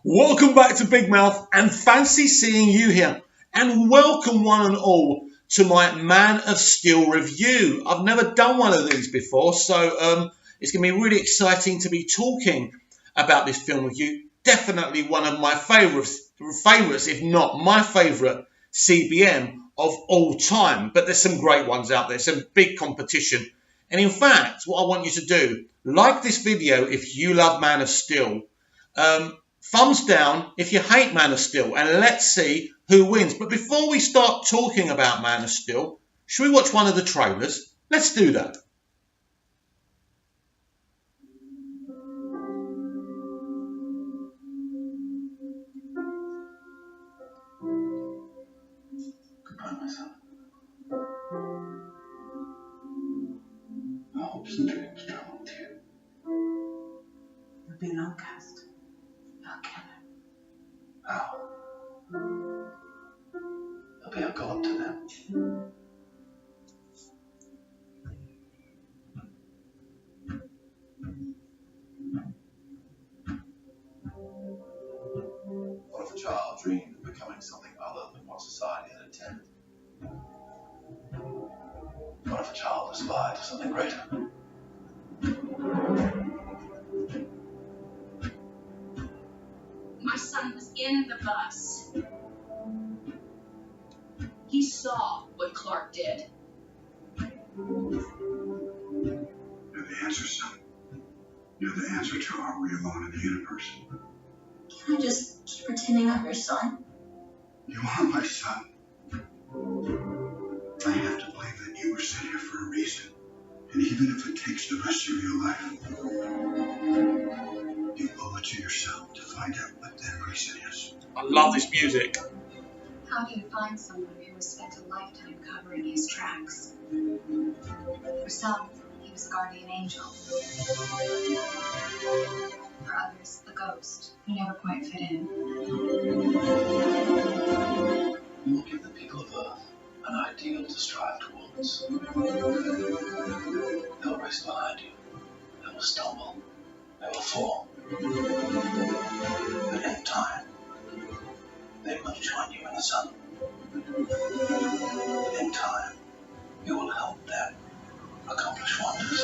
Welcome back to Big Mouth and fancy seeing you here. And welcome one and all to my Man of Steel review. I've never done one of these before, so it's going to be really exciting to be talking about this film with you. Definitely one of my favourites, if not my favourite CBM of all time. But there's some great ones out there, some big competition. And in fact, what I want you to do, like this video if you love Man of Steel. Thumbs down if you hate Man of Steel, and let's see who wins. But before we start talking about Man of Steel, should we watch one of the trailers? Let's do that. Goodbye, my son. My hopes and dreams travel with you. You'll be an outcast. You'll kill him. How? Maybe I'll go up to them. What if a child dreamed of becoming something other than what society had intended? What if a child aspired to something greater? My son was in the bus. He saw what Clark did. You're the answer, son. You're the answer to are we alone in the universe? Can I just keep pretending I'm your son? You are my son. I have to believe that you were sent here for a reason. And even if it takes the rest of your life, you owe it to yourself to find out what that reason is. I love this music. How do you find someone who has spent a lifetime covering his tracks? For some, he was a guardian angel. For others, a ghost who never quite fit in. You will give the people of Earth an ideal to strive towards. They'll race behind you. They will stumble. They will fall. But in time, they will join you in the sun. In time, you will help them accomplish wonders.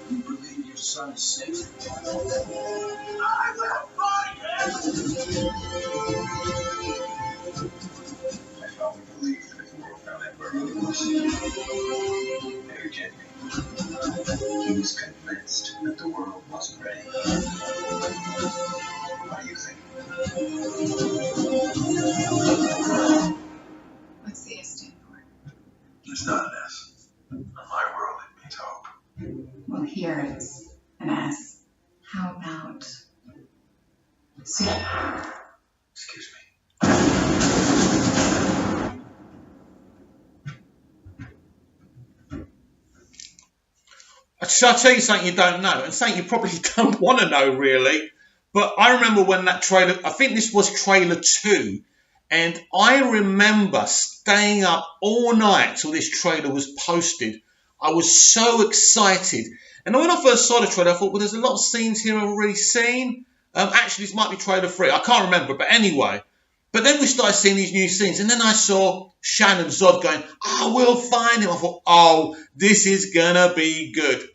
You believe your son is safe? I will find him! I firmly believe that if the world found out where Rhoda was, they would get me. He was convinced that the world wasn't ready. What do you think? What's the S stand for? It's not an S. In my world, it means hope. Well, here is an S. How about C? Excuse me. Shall I tell you something you don't know, and something you probably don't want to know, really? But I remember when that trailer, I think this was trailer 2, and I remember staying up all night till this trailer was posted. I was so excited. And when I first saw the trailer, I thought, well, there's a lot of scenes here I've already seen. Actually, this might be trailer 3. I can't remember, but anyway. But then we started seeing these new scenes, and then I saw Shannon Zod going, "Oh, we'll find him." I thought, oh, this is gonna be good.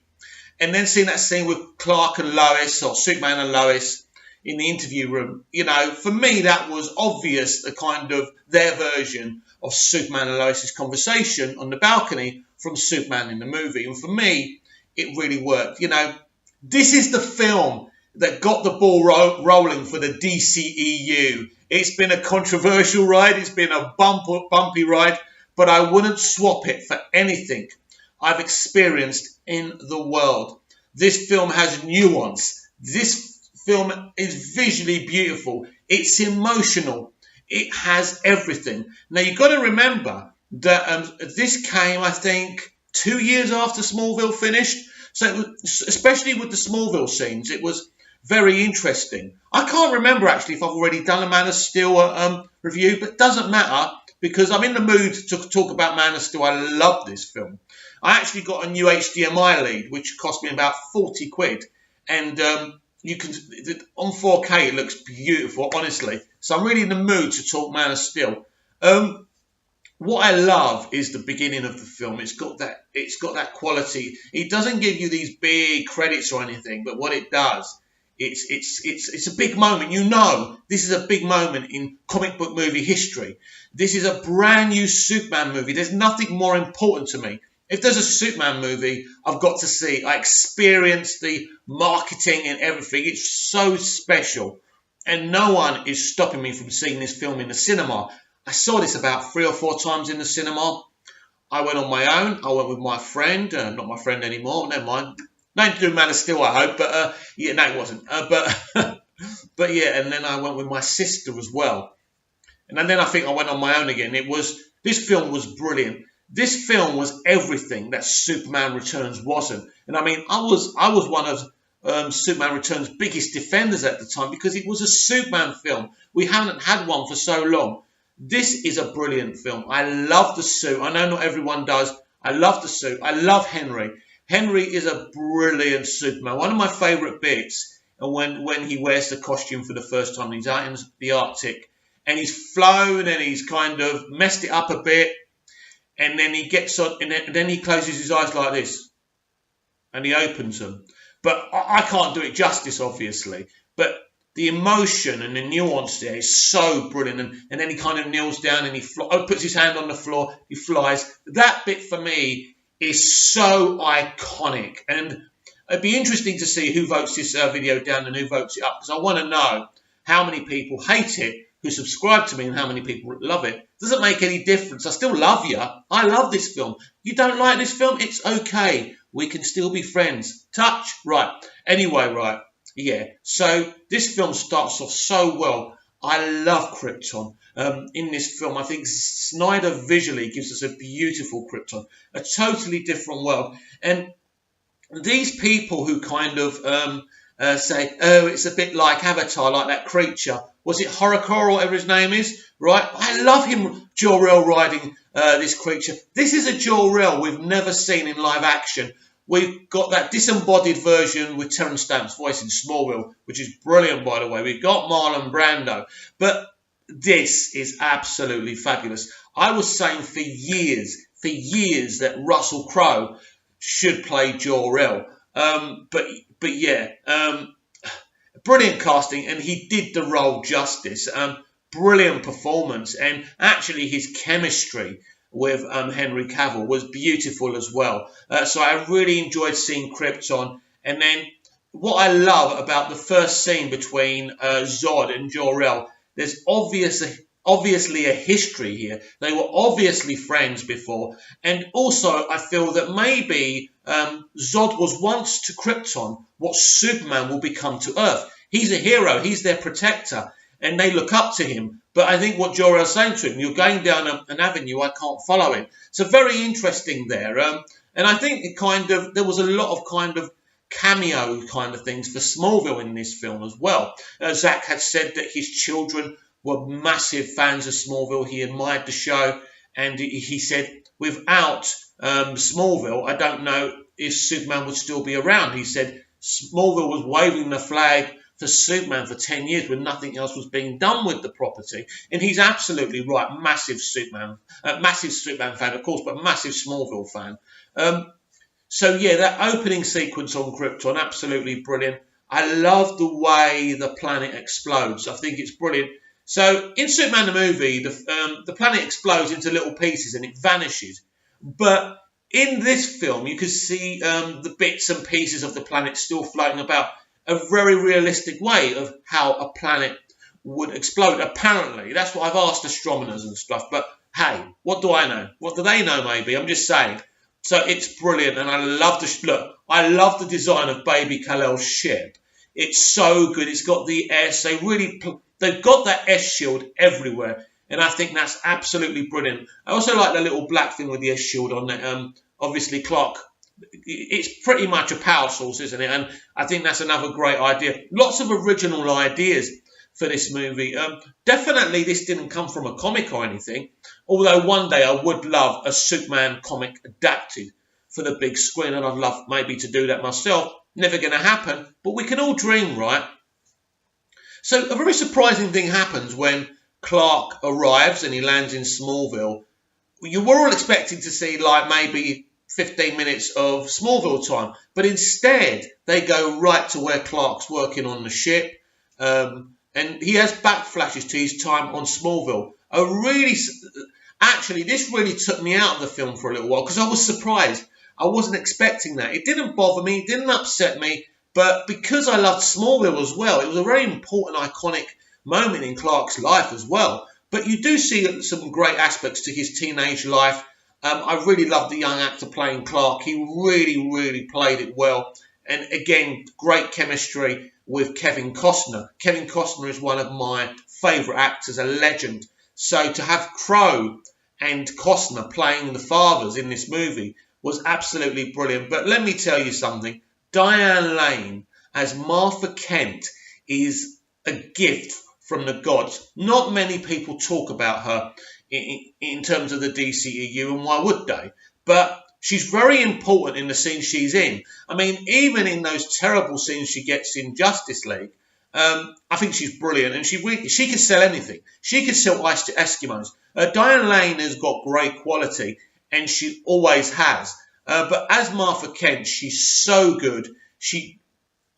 And then seeing that scene with Clark and Lois, or Superman and Lois, in the interview room, you know, for me that was obvious, the kind of their version of Superman and Lois's conversation on the balcony from Superman in the movie. And for me, it really worked. You know, this is the film that got the ball rolling for the DCEU. It's been a controversial ride. It's been a bumpy ride, but I wouldn't swap it for anything I've experienced in the world. This film has nuance. This film is visually beautiful. It's emotional. It has everything. Now, you've got to remember that this came, I think, 2 years after Smallville finished. So, especially with the Smallville scenes, it was very interesting. I can't remember actually if I've already done a Man of Steel review, but it doesn't matter because I'm in the mood to talk about Man of Steel. I love this film. I actually got a new HDMI lead, which cost me about 40 quid. And you can on 4K, it looks beautiful, honestly. So I'm really in the mood to talk Man of Steel. What I love is the beginning of the film. It's got that quality. It doesn't give you these big credits or anything, but what it does, it's a big moment. You know, this is a big moment in comic book movie history. This is a brand new Superman movie. There's nothing more important to me. If there's a Superman movie, I've got to see. I experienced the marketing and everything. It's so special. And no one is stopping me from seeing this film in the cinema. I saw this about 3 or 4 times in the cinema. I went on my own. I went with my friend. Not my friend anymore. Never mind. Nothing to do Man of Steel, I hope. But yeah, no, it wasn't. But yeah, and then I went with my sister as well. And then I think I went on my own again. This film was brilliant. This film was everything that Superman Returns wasn't. And I mean, I was one of Superman Returns' biggest defenders at the time because it was a Superman film. We haven't had one for so long. This is a brilliant film. I love the suit. I know not everyone does. I love the suit. I love Henry. Henry is a brilliant Superman. One of my favourite bits when he wears the costume for the first time. He's out in the Arctic and he's flown and he's kind of messed it up a bit. And then he gets on, and then he closes his eyes like this, and he opens them. But I can't do it justice, obviously. But the emotion and the nuance there is so brilliant. And then he kind of kneels down and he puts his hand on the floor. He flies. That bit for me is so iconic. And it'd be interesting to see who votes this video down and who votes it up, because I want to know how many people hate it, who subscribe to me, and how many people love it. Doesn't make any difference. I still love you. I love this film. You don't like this film? It's okay. We can still be friends. Touch? Right. Anyway, right. Yeah. So this film starts off so well. I love Krypton. In this film, I think Snyder visually gives us a beautiful Krypton. A totally different world. And these people who kind of say, oh, it's a bit like Avatar, like that creature. Was it Horror-Core or whatever his name is? Right? I love him, Jor-El, riding this creature. This is a Jor-El we've never seen in live action. We've got that disembodied version with Terrence Stamp's voice in Smallville, which is brilliant, by the way. We've got Marlon Brando. But this is absolutely fabulous. I was saying for years that Russell Crowe should play Jor-El. But yeah, brilliant casting, and he did the role justice. Brilliant performance, and actually his chemistry with Henry Cavill was beautiful as well. So I really enjoyed seeing Krypton. And then what I love about the first scene between Zod and Jor-El, there's obviously a history here. They were obviously friends before. And also I feel that maybe Zod was once to Krypton what Superman will become to Earth. He's a hero. He's their protector. And they look up to him. But I think what Jor-El's saying to him, you're going down an avenue, I can't follow him. So very interesting there. And I think there was a lot of kind of cameo kind of things for Smallville in this film as well. Zack had said that his children were massive fans of Smallville. He admired the show. And he said, without Smallville, I don't know if Superman would still be around. He said Smallville was waving the flag for Superman for 10 years when nothing else was being done with the property. And he's absolutely right. Massive Superman fan, of course, but massive Smallville fan. So yeah, that opening sequence on Krypton, absolutely brilliant. I love the way the planet explodes. I think it's brilliant. So in Superman the movie, the planet explodes into little pieces and it vanishes. But in this film, you can see the bits and pieces of the planet still floating about. A very realistic way of how a planet would explode. Apparently, that's what I've asked astronomers and stuff. But hey, what do I know? What do they know? Maybe I'm just saying. So it's brilliant, and I love I love the design of Baby Kal-El's ship. It's so good. It's got the S. They've got that S shield everywhere, and I think that's absolutely brilliant. I also like the little black thing with the S shield on it. Obviously, Clark it's pretty much a power source, isn't it? And I think that's another great idea. Lots of original ideas for this movie. Definitely this didn't come from a comic or anything, although one day I would love a Superman comic adapted for the big screen, and I'd love maybe to do that myself. Never going to happen, but we can all dream, right? So a very surprising thing happens when Clark arrives and he lands in Smallville. You were all expecting to see like maybe 15 minutes of Smallville time, but instead they go right to where Clark's working on the ship, and he has backflashes to his time on Smallville. Actually, this really took me out of the film for a little while because I was surprised. I wasn't expecting that. It didn't bother me, it didn't upset me, but because I loved Smallville as well, it was a very important, iconic moment in Clark's life as well. But you do see some great aspects to his teenage life. I really loved the young actor playing Clark. He really, really played it well. And again, great chemistry with Kevin Costner. Kevin Costner is one of my favourite actors, a legend. So to have Crowe and Costner playing the fathers in this movie was absolutely brilliant. But let me tell you something. Diane Lane as Martha Kent is a gift from the gods. Not many people talk about her in terms of the DCEU, and why would they? But she's very important in the scenes she's in. I mean, even in those terrible scenes she gets in Justice League, I think she's brilliant, and she can sell anything. She can sell ice to Eskimos. Diane Lane has got great quality, and she always has. But as Martha Kent, she's so good.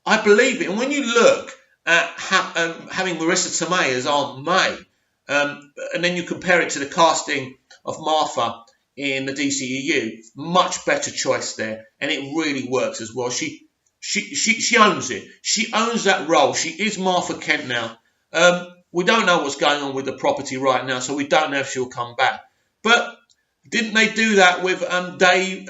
I believe it. And when you look at having Marissa Tomei as Aunt May, and then you compare it to the casting of Martha in the DCEU, much better choice there, and it really works as well. She owns it. She owns that role. She is Martha Kent now. We don't know what's going on with the property right now, so we don't know if she'll come back. But didn't they do that with Dame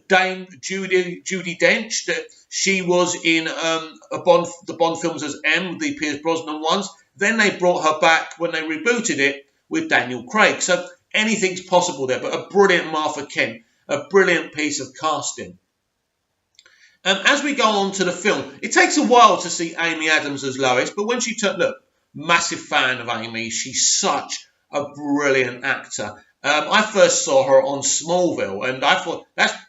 Judi Dench? That she was in the Bond films as M, the Pierce Brosnan ones. Then they brought her back when they rebooted it with Daniel Craig. So anything's possible there. But a brilliant Martha Kent, a brilliant piece of casting. As we go on to the film, it takes a while to see Amy Adams as Lois, but when she look, massive fan of Amy. She's such a brilliant actor. I first saw her on Smallville, and I thought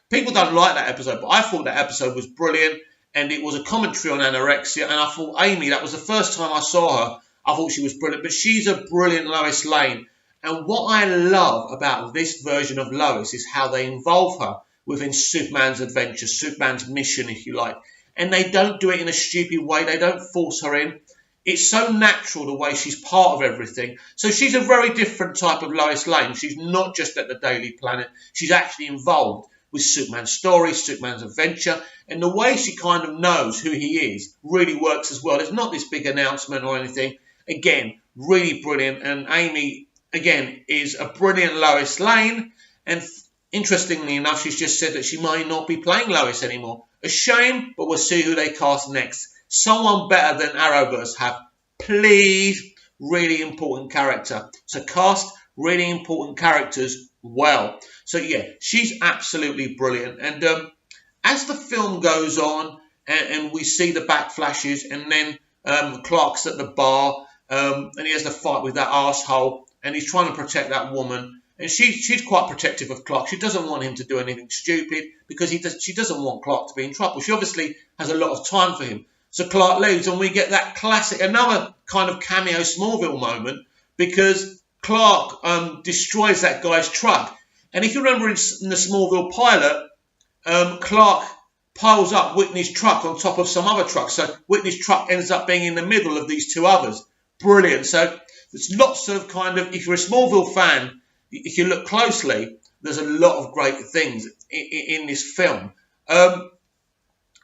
people don't like that episode, but I thought that episode was brilliant, and it was a commentary on anorexia. And I thought Amy, that was the first time I saw her. I thought she was brilliant, but she's a brilliant Lois Lane. And what I love about this version of Lois is how they involve her within Superman's adventure, Superman's mission, if you like. And they don't do it in a stupid way. They don't force her in. It's so natural the way she's part of everything. So she's a very different type of Lois Lane. She's not just at the Daily Planet. She's actually involved with Superman's story, Superman's adventure. And the way she kind of knows who he is really works as well. There's not this big announcement or anything. Again, really brilliant. And Amy, again, is a brilliant Lois Lane. And interestingly enough, she's just said that she might not be playing Lois anymore. A shame, but we'll see who they cast next. Someone better than Arrowverse have. Please, really important character. So cast really important characters well. So yeah, she's absolutely brilliant. And as the film goes on and we see the backflashes, and then Clark's at the bar and he has the fight with that arsehole, and he's trying to protect that woman. And she's quite protective of Clark. She doesn't want him to do anything stupid because she doesn't want Clark to be in trouble. She obviously has a lot of time for him. So Clark leaves, and we get that classic, another kind of cameo Smallville moment, because Clark destroys that guy's truck. And if you remember in the Smallville pilot, Clark piles up Whitney's truck on top of some other truck. So Whitney's truck ends up being in the middle of these two others. Brilliant. So there's lots of kind of, if you're a Smallville fan, if you look closely, there's a lot of great things in this film.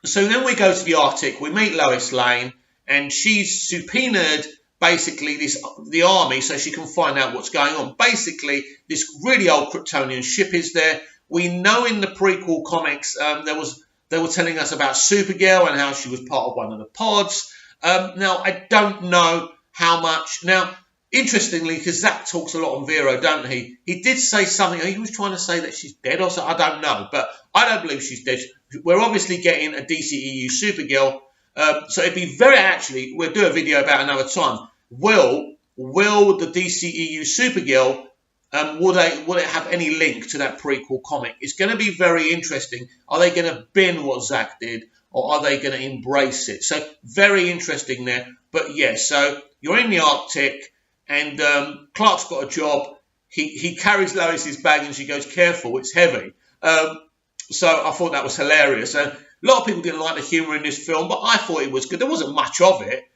So then we go to the Arctic, we meet Lois Lane, and she's subpoenaed basically the army so she can find out what's going on. Basically, this really old Kryptonian ship is there. We know in the prequel comics they were telling us about Supergirl and how she was part of one of the pods. Now, I don't know how much. Now, interestingly, because Zach talks a lot on Vero, don't he? He did say something. He was trying to say that she's dead or something. I don't know, but I don't believe she's dead. We're obviously getting a DCEU Supergirl. So it'd be very, actually, we'll do a video about another time. Will the DCEU Supergirl, will it have any link to that prequel comic? It's going to be very interesting. Are they going to bin what Zach did, or are they going to embrace it? So very interesting there. But yeah, so you're in the Arctic, and Clark's got a job. He carries Lois's bag, and she goes, "Careful, it's heavy." So I thought that was hilarious. And a lot of people didn't like the humour in this film, but I thought it was good. There wasn't much of it,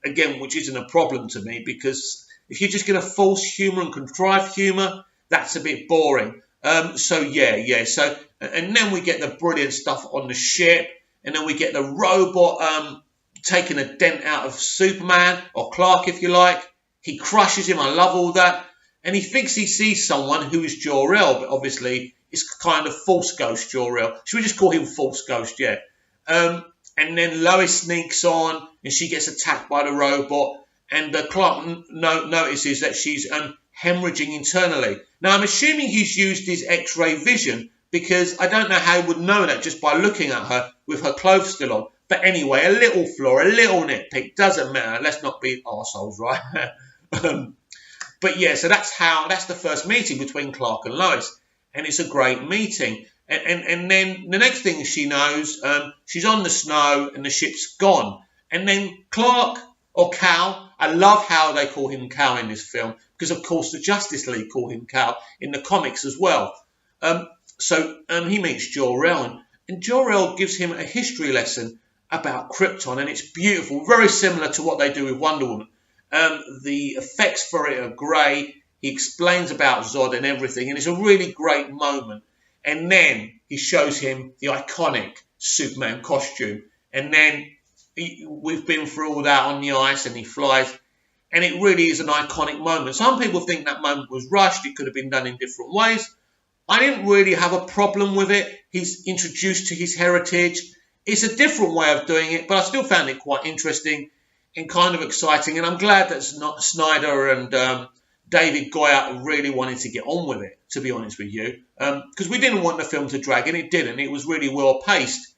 again, which isn't a problem to me, because if you're just going to force humour and contrive humour, that's a bit boring. So yeah. So, and then we get the brilliant stuff on the ship, and then we get the robot taking a dent out of Superman, or Clark, if you like. He crushes him. I love all that. And he thinks he sees someone who is Jor-El, but obviously it's kind of False Ghost Jor-El. Should we just call him False Ghost? Yeah. And then Lois sneaks on, and she gets attacked by the robot. And Clark notices that she's hemorrhaging internally. Now, I'm assuming he's used his X-ray vision, because I don't know how he would know that just by looking at her with her clothes still on. But anyway, a little flaw, a little nitpick, doesn't matter. Let's not be arseholes, right? But yeah, so that's the first meeting between Clark and Lois. And it's a great meeting. And then the next thing she knows, she's on the snow and the ship's gone. And then Clark, or Cal, I love how they call him Cal in this film, because of course the Justice League call him Cal in the comics as well. So he meets Jor-El, and Jor-El gives him a history lesson about Krypton, and it's beautiful, very similar to what they do with Wonder Woman. The effects for it are great. He explains about Zod and everything, and it's a really great moment. And then he shows him the iconic Superman costume, and then we've been through all that on the ice, and he flies, and it really is an iconic moment. Some people think that moment was rushed. It could have been done in different ways. I didn't really have a problem with it. He's introduced to his heritage. It's a different way of doing it, but I still found it quite interesting and kind of exciting. And I'm glad that Snyder and David Goyer really wanted to get on with it, to be honest with you, because we didn't want the film to drag, and it didn't. It was really well paced.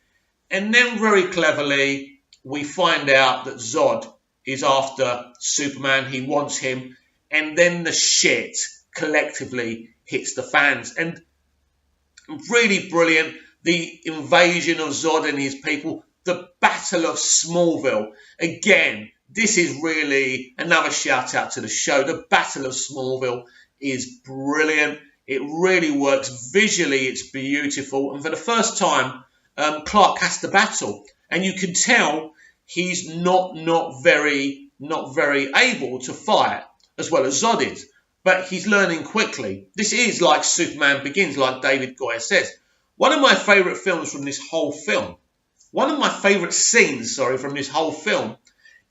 And then very cleverly, we find out that Zod is after Superman. He wants him. And then the shit collectively hits the fans. And really brilliant. The invasion of Zod and his people. The Battle of Smallville. Again, this is really another shout out to the show. The Battle of Smallville is brilliant. It really works. Visually, it's beautiful. And for the first time, Clark has to battle. And you can tell he's not very able to fight as well as Zod is. But he's learning quickly. This is like Superman Begins, like David Goyer says. One of my favourite films from this whole film, one of my favourite scenes, from this whole film,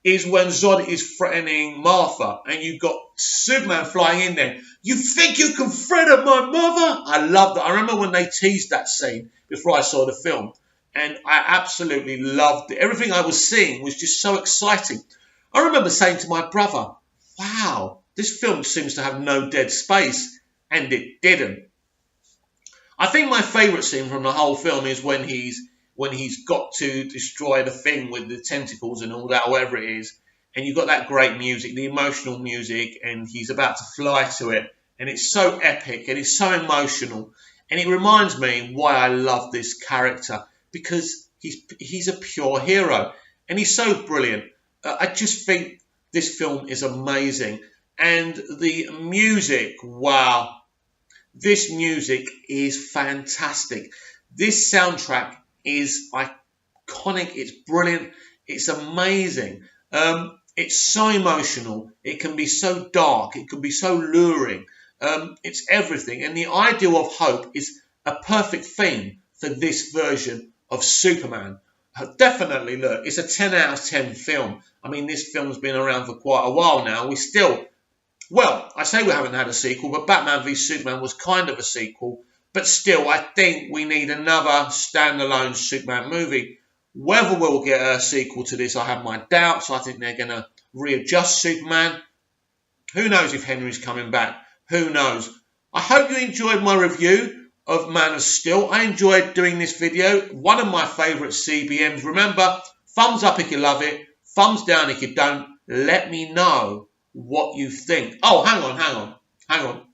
is when Zod is threatening Martha, and you've got Superman flying in there. You think you can threaten my mother? I love that. I remember when they teased that scene before I saw the film, and I absolutely loved it. Everything I was seeing was just so exciting. I remember saying to my brother, wow, this film seems to have no dead space, and it didn't. I think my favourite scene from the whole film is when he's got to destroy the thing with the tentacles and all that, whatever it is, and you've got that great music, the emotional music, and he's about to fly to it, and it's so epic, and it's so emotional, and it reminds me why I love this character, because he's a pure hero, and he's so brilliant. I just think this film is amazing, and the music, wow, this music is fantastic. This soundtrack is iconic. It's brilliant. It's amazing. It's so emotional. It can be so dark. It can be so luring. It's everything. And the ideal of hope is a perfect theme for this version of Superman. Definitely, look, it's a 10 out of 10 film. I mean, this film's been around for quite a while now. We still, well, I say we haven't had a sequel, but Batman v Superman was kind of a sequel. But still, I think we need another standalone Superman movie. Whether we'll get a sequel to this, I have my doubts. I think they're going to readjust Superman. Who knows if Henry's coming back? Who knows? I hope you enjoyed my review of Man of Steel. I enjoyed doing this video. One of my favourite CBMs. Remember, thumbs up if you love it. Thumbs down if you don't. Let me know what you think. Oh, hang on.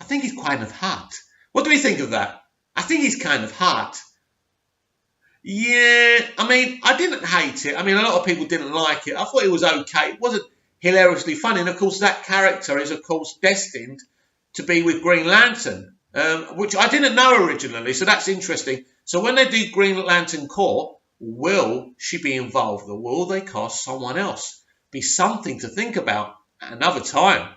I think he's kind of hot. What do we think of that? I think he's kind of hot. Yeah, I mean, I didn't hate it. I mean, a lot of people didn't like it. I thought it was okay. It wasn't hilariously funny. And, of course, that character is, of course, destined to be with Green Lantern, which I didn't know originally. So that's interesting. So when they do Green Lantern Corps, will she be involved or will they cast someone else? Be something to think about at another time.